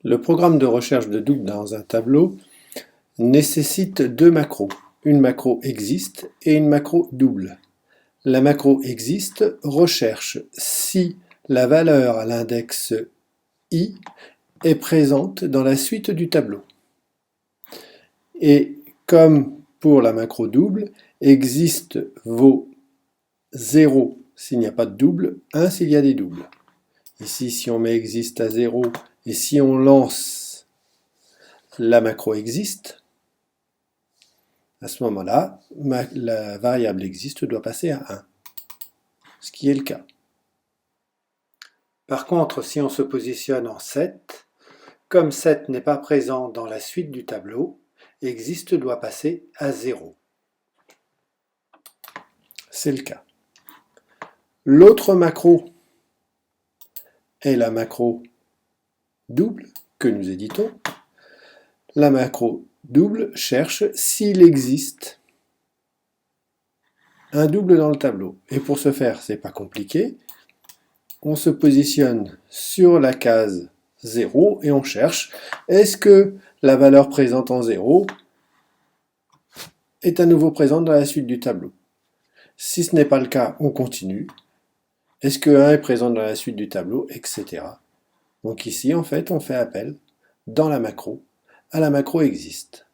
Le programme de recherche de double dans un tableau nécessite deux macros. Une macro existe et une macro double. La macro existe recherche si la valeur à l'index i est présente dans la suite du tableau. Et comme pour la macro double, existe vaut 0 s'il n'y a pas de double, 1 s'il y a des doubles. Ici, si on met existe à 0 et si on lance la macro existe, à ce moment-là, la variable existe doit passer à 1, ce qui est le cas. Par contre, si on se positionne en 7, comme 7 n'est pas présent dans la suite du tableau, existe doit passer à 0. C'est le cas. L'autre macro est la macro double que nous éditons. La macro double cherche s'il existe un double dans le tableau. Et pour ce faire, c'est pas compliqué. On se positionne sur la case 0 et on cherche est-ce que la valeur présente en 0 est à nouveau présente dans la suite du tableau. Si ce n'est pas le cas, on continue. Est-ce que 1 est présent dans la suite du tableau, etc. Donc ici, en fait, on fait appel dans la macro à la macro existe.